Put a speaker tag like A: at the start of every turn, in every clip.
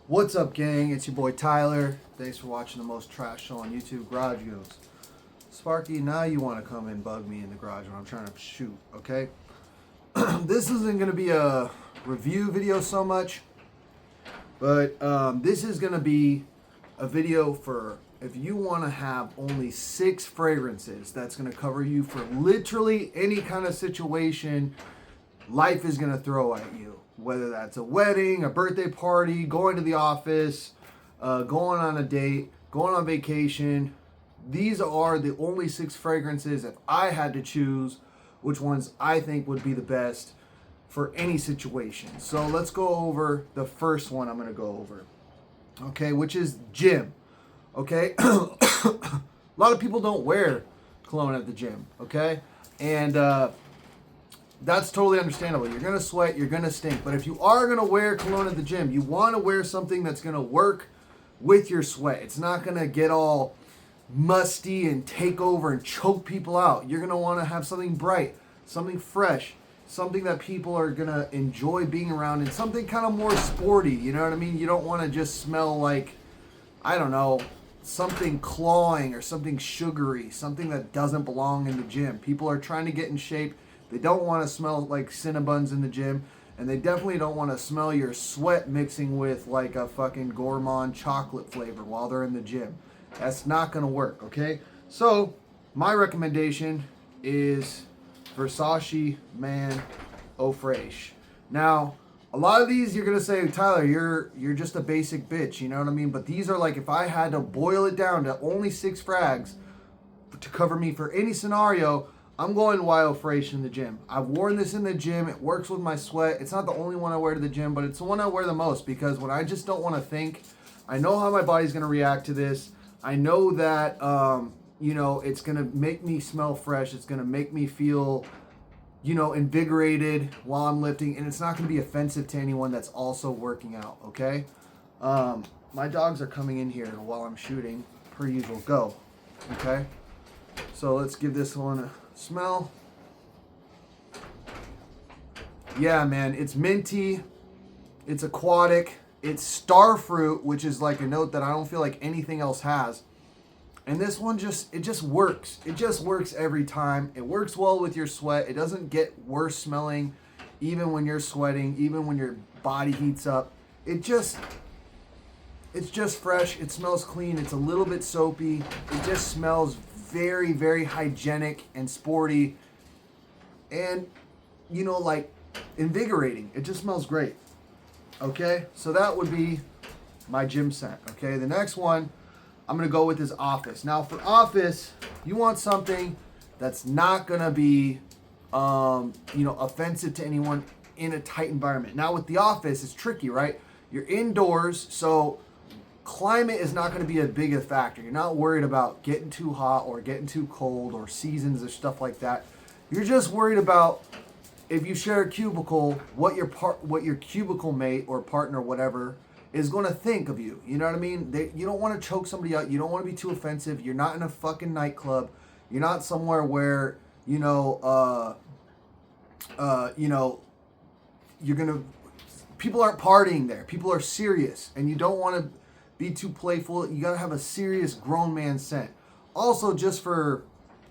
A: What's up, gang? It's your boy Tyler. Thanks for watching the most trash show on YouTube, Garage Goes. Sparky, now you want to come and bug me in the garage when I'm trying to shoot, okay? This isn't going to be a review video so much, but this is going to be a video for if you want to have only 6 fragrances that's going to cover you for literally any kind of situation life is going to throw at you. Whether that's a wedding, a birthday party, going to the office, going on a date, going on vacation. These are the only 6 fragrances, if I had to choose, which ones I think would be the best for any situation. So let's go over the first one I'm going to go over. Okay, which is gym. Okay, a lot of people don't wear cologne at the gym. Okay, and that's totally understandable. You're going to sweat, you're going to stink. But if you are going to wear cologne at the gym, you want to wear something that's going to work with your sweat. It's not going to get all musty and take over and choke people out. You're going to want to have something bright, something fresh, something that people are going to enjoy being around, and something kind of more sporty. You know what I mean? You don't want to just smell like, I don't know, something clawing or something sugary, something that doesn't belong in the gym. People are trying to get in shape. They don't want to smell like Cinnabons in the gym, and they definitely don't want to smell your sweat mixing with like a fucking gourmand chocolate flavor while they're in the gym. That's not going to work, okay? So, my recommendation is Versace Man Eau Fraiche. Now, a lot of these you're going to say, Tyler, you're just a basic bitch, you know what I mean? But these are like, if I had to boil it down to only 6 frags to cover me for any scenario, I'm going Wild Fraiche in the gym. I've worn this in the gym. It works with my sweat. It's not the only one I wear to the gym, but it's the one I wear the most because when I just don't want to think, I know how my body's going to react to this. I know that, it's going to make me smell fresh. It's going to make me feel, invigorated while I'm lifting. And it's not going to be offensive to anyone that's also working out, okay? My dogs are coming in here while I'm shooting, per usual. Go, okay? So let's give this one a smell. Yeah, man, it's minty, it's aquatic, it's star fruit, which is like a note that I don't feel like anything else has. And this one it just works. It just works every time. It works well with your sweat. It doesn't get worse smelling even when you're sweating, even when your body heats up. It's just fresh. It smells clean. It's a little bit soapy. It just smells very, very hygienic and sporty and, invigorating. It just smells great. Okay, so that would be my gym scent. Okay, the next one I'm going to go with is Office. Now, for Office, you want something that's not going to be, offensive to anyone in a tight environment. Now, with The Office, it's tricky, right? You're indoors, so climate is not going to be a big a factor. You're not worried about getting too hot or getting too cold or seasons or stuff like that. You're just worried about if you share a cubicle, what your cubicle mate or partner, whatever, is going to think of you. You know what I mean? You don't want to choke somebody out. You don't want to be too offensive. You're not in a fucking nightclub. You're not somewhere where you're gonna. People aren't partying there. People are serious, and you don't want to be too playful. You gotta have a serious grown man scent. Also, just for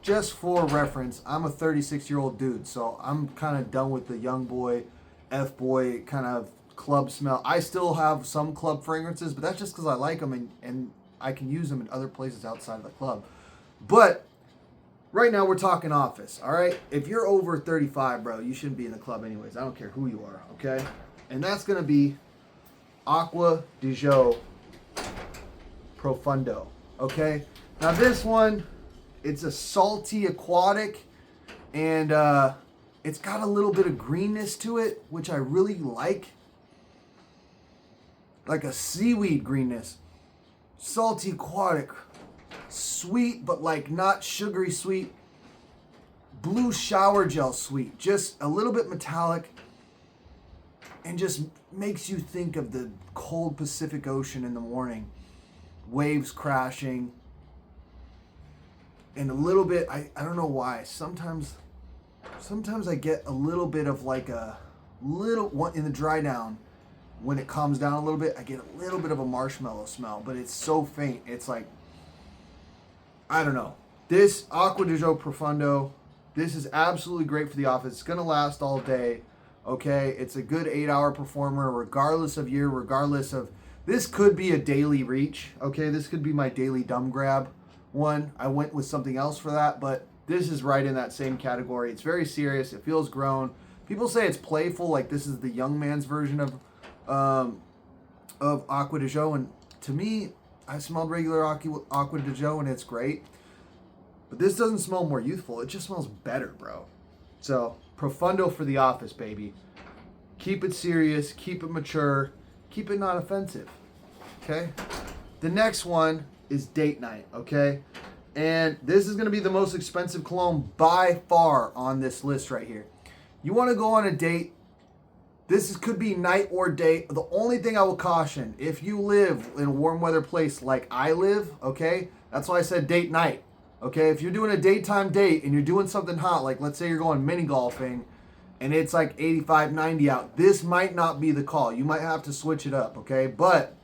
A: reference, I'm a 36-year-old dude, so I'm kind of done with the young boy, F-boy kind of club smell. I still have some club fragrances, but that's just because I like them and I can use them in other places outside of the club. But right now we're talking Office, all right? If you're over 35, bro, you shouldn't be in the club anyways. I don't care who you are, okay? And that's gonna be Acqua di Gio Profundo, okay? Now this one, it's a salty aquatic, and it's got a little bit of greenness to it, which I really like a seaweed greenness. Salty aquatic, sweet, but like not sugary sweet. Blue shower gel sweet, just a little bit metallic, and just makes you think of the cold Pacific Ocean in the morning, waves crashing, and a little bit, I don't know why, sometimes I get a little bit of like a little one in the dry down, when it calms down a little bit, I get a little bit of a marshmallow smell, but it's so faint. It's like, I don't know. This Acqua di Gio Profondo, this is absolutely great for the office. It's going to last all day, okay? It's a good 8-hour performer regardless of year, regardless of... This could be a daily reach, okay? This could be my daily dumb grab one. I went with something else for that, but this is right in that same category. It's very serious. It feels grown. People say it's playful, like this is the young man's version of Acqua di Gio, and to me, I smelled regular Acqua di Gio, and it's great. But this doesn't smell more youthful. It just smells better, bro. So, Profondo for the office, baby. Keep it serious. Keep it mature. Keep it not offensive. Okay? The next one is Date Night, okay? And this is going to be the most expensive cologne by far on this list right here. You want to go on a date. Could be night or day. The only thing I will caution, if you live in a warm weather place like I live, okay? That's why I said date night. Okay, if you're doing a daytime date and you're doing something hot, like let's say you're going mini golfing and it's like 85, 90 out, this might not be the call. You might have to switch it up, okay? But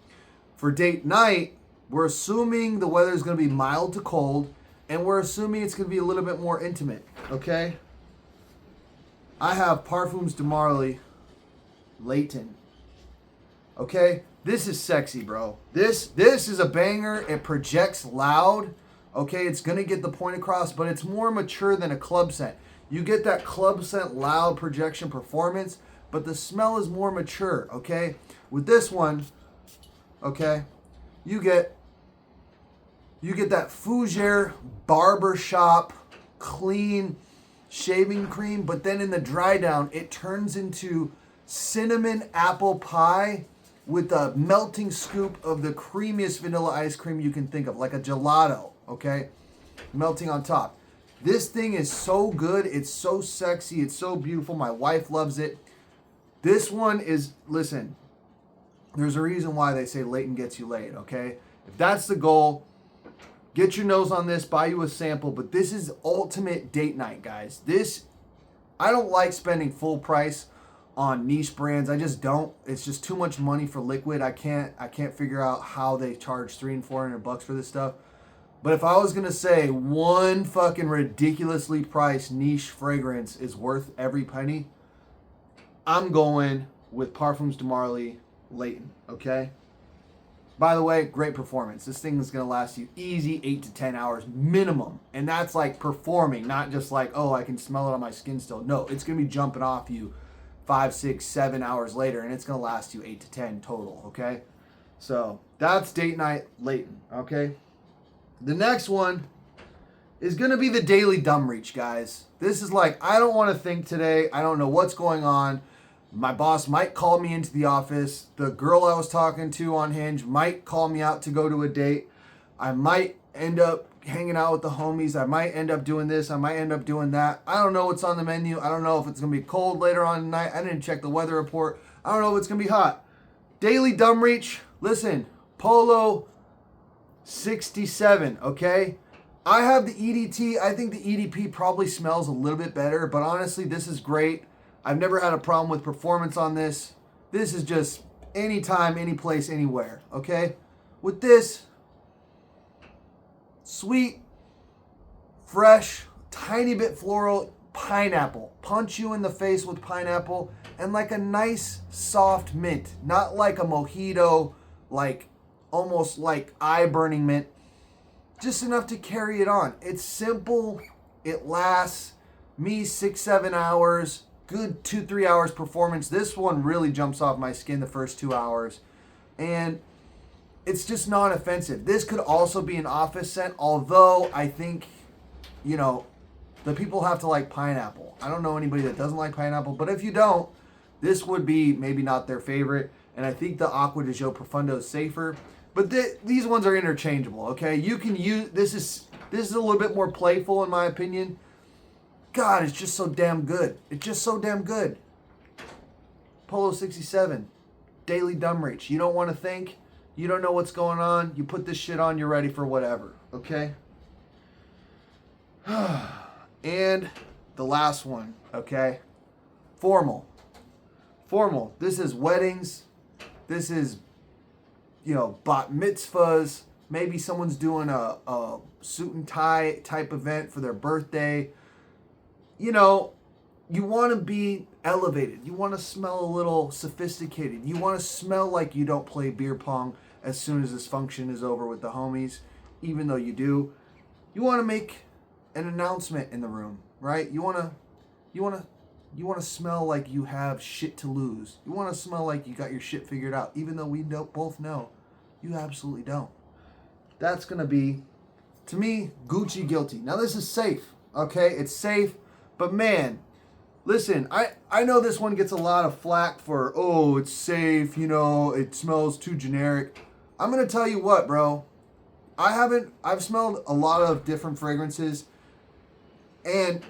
A: for date night, we're assuming the weather is going to be mild to cold, and we're assuming it's going to be a little bit more intimate, okay? I have Parfums de Marly Layton. Okay? This is sexy, bro. This is a banger. It projects loud. Okay, it's going to get the point across, but it's more mature than a club scent. You get that club scent loud projection performance, but the smell is more mature, okay? With this one, okay, you get that Fougere barbershop clean shaving cream, but then in the dry down, it turns into cinnamon apple pie with a melting scoop of the creamiest vanilla ice cream you can think of, like a gelato. Okay, melting on top. This thing is so good. It's so sexy. It's so beautiful. My wife loves it. This one is, listen, there's a reason why they say Layton gets you laid, okay? If that's the goal, get your nose on this, buy you a sample, but this is ultimate date night, guys. I don't like spending full price on niche brands. I just don't. It's just too much money for liquid. I can't figure out how they charge $300 and $400 for this stuff. But if I was going to say one fucking ridiculously priced niche fragrance is worth every penny, I'm going with Parfums de Marly Layton, okay? By the way, great performance. This thing is going to last you easy 8 to 10 hours minimum. And that's like performing, not just like, oh, I can smell it on my skin still. No, it's going to be jumping off you 5, 6, 7 hours later, and it's going to last you 8 to 10 total, okay? So that's Date Night Layton, okay? The next one is going to be the Daily Dumb Reach, guys. This is like, I don't want to think today. I don't know what's going on. My boss might call me into the office. The girl I was talking to on Hinge might call me out to go to a date. I might end up hanging out with the homies. I might end up doing this. I might end up doing that. I don't know what's on the menu. I don't know if it's going to be cold later on tonight. I didn't check the weather report. I don't know if it's going to be hot. Daily Dumb Reach. Listen, Polo 67, okay? I have the EDT. I think the EDP probably smells a little bit better, but honestly, this is great. I've never had a problem with performance on this. This is just anytime, any place, anywhere, okay? With this, sweet, fresh, tiny bit floral, pineapple. Punch you in the face with pineapple, and like a nice, soft mint. Not like a mojito, like almost like eye-burning mint. Just enough to carry it on. It's simple. It lasts me 6-7 hours. Good 2-3 hours performance. This one really jumps off my skin the first 2 hours. And it's just non-offensive. This could also be an office scent, although I think, you know, the people have to like pineapple. I don't know anybody that doesn't like pineapple, but if you don't, this would be maybe not their favorite. And I think the Acqua di Gio Profondo is safer. But these ones are interchangeable, okay? You can use, this is a little bit more playful in my opinion. God, it's just so damn good. It's just so damn good. Polo 67, Daily Dumb Reach. You don't want to think. You don't know what's going on. You put this shit on, you're ready for whatever, okay? And the last one, okay? Formal. Formal. This is weddings, This is, bat mitzvahs. Maybe someone's doing a suit and tie type event for their birthday. You want to be elevated. You want to smell a little sophisticated. You want to smell like you don't play beer pong as soon as this function is over with the homies, even though you do. You want to make an announcement in the room, right? You want to smell like you have shit to lose. You want to smell like you got your shit figured out, even though we both know you absolutely don't. That's going to be, to me, Gucci guilty. Now, this is safe, okay? It's safe, but man, listen, I know this one gets a lot of flack for, oh, it's safe, it smells too generic. I'm going to tell you what, bro. I've smelled a lot of different fragrances, and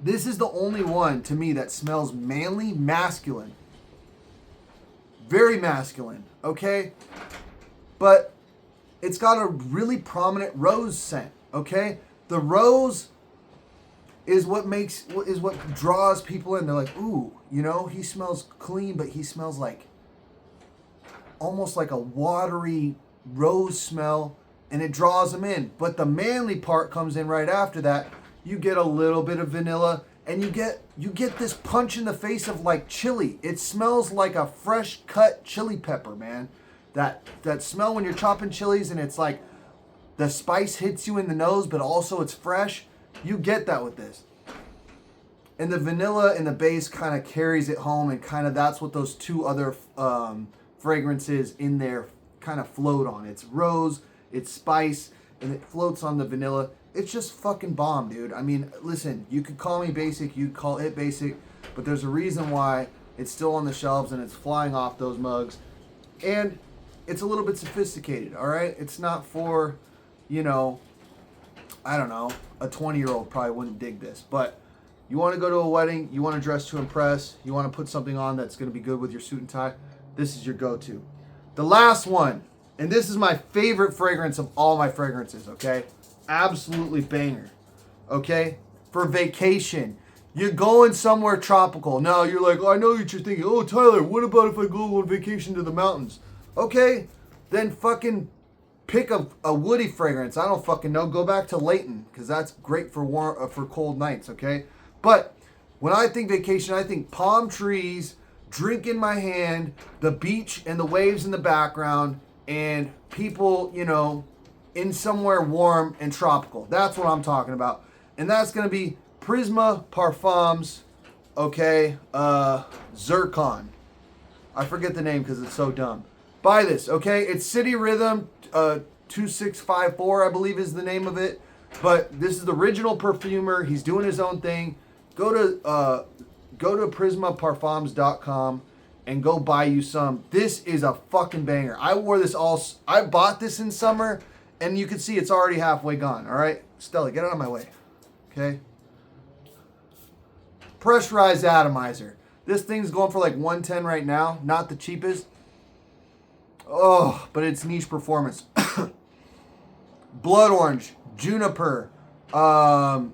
A: this is the only one to me that smells manly, masculine. Very masculine, okay? But it's got a really prominent rose scent, okay? The rose is what draws people in. They're like, ooh, he smells clean, but he smells like almost like a watery rose smell, and it draws them in. But the manly part comes in right after that. You get a little bit of vanilla, and you get this punch in the face of like chili. It smells like a fresh cut chili pepper, man. That smell when you're chopping chilies, and it's like the spice hits you in the nose, but also it's fresh. You get that with this. And the vanilla and the base kind of carries it home, and kind of that's what those two other fragrances in there kind of float on. It's rose, it's spice, and it floats on the vanilla. It's just fucking bomb, dude. I mean, listen, you could call me basic, you could call it basic, but there's a reason why it's still on the shelves and it's flying off those mugs. And it's a little bit sophisticated, all right? It's not for, I don't know, a 20-year-old probably wouldn't dig this. But you want to go to a wedding, you want to dress to impress, you want to put something on that's going to be good with your suit and tie, this is your go-to. The last one, and this is my favorite fragrance of all my fragrances, okay? Absolutely banger, okay? For vacation. You're going somewhere tropical. Now you're like, I know what you're thinking. Oh, Tyler, what about if I go on vacation to the mountains? Okay, then fucking pick a woody fragrance. I don't fucking know. Go back to Layton, because that's great for cold nights, okay? But when I think vacation, I think palm trees, drink in my hand, the beach and the waves in the background, and people, in somewhere warm and tropical. That's what I'm talking about. And that's going to be Prisma Parfums, okay, Zircon. I forget the name because it's so dumb. Buy this, okay? It's City Rhythm 2654, I believe is the name of it. But this is the original perfumer. He's doing his own thing. Go to prismaparfums.com and go buy you some. This is a fucking banger. I bought this in summer, and you can see it's already halfway gone, all right? Stella, get out of my way, okay? Pressurized atomizer. This thing's going for like $110 right now. Not the cheapest. Oh, but it's niche performance. Blood orange, juniper, a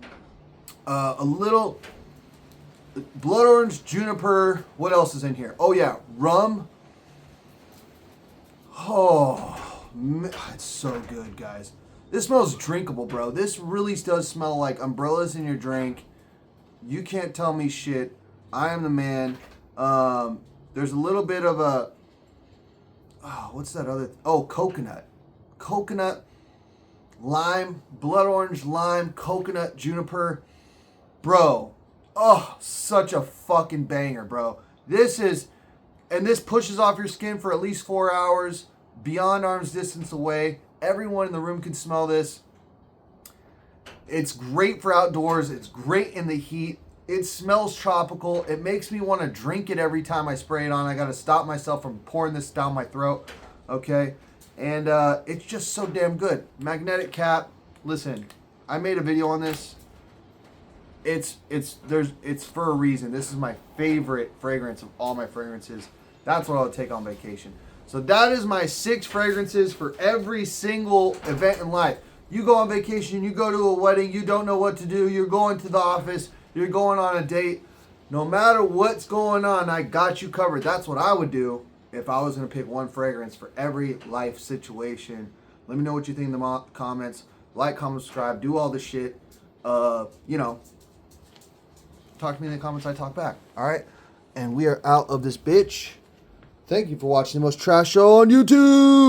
A: little blood orange, juniper. What else is in here? Oh yeah, rum. Oh, it's so good, guys. This smells drinkable, bro. This really does smell like umbrellas in your drink. You can't tell me shit. I am the man. There's a little bit of a, what's that other? Coconut. Coconut, lime, blood orange, lime, coconut, juniper. Bro, such a fucking banger, bro. This pushes off your skin for at least 4 hours, beyond arm's distance away. Everyone in the room can smell this. It's great for outdoors. It's great in the heat. It smells tropical. It makes me want to drink it every time I spray it on. I got to stop myself from pouring this down my throat. Okay? And it's just so damn good. Magnetic cap. Listen, I made a video on this. It's for a reason. This is my favorite fragrance of all my fragrances. That's what I'll take on vacation. So that is my 6 fragrances for every single event in life. You go on vacation, you go to a wedding, you don't know what to do, you're going to the office, you're going on a date. No matter what's going on, I got you covered. That's what I would do. if I was going to pick one fragrance for every life situation. Let me know what you think in the comments. Like, comment, subscribe, do all this shit. You know, talk to me in the comments, I talk back. All right? And we are out of this bitch. Thank you for watching the most trash show on YouTube.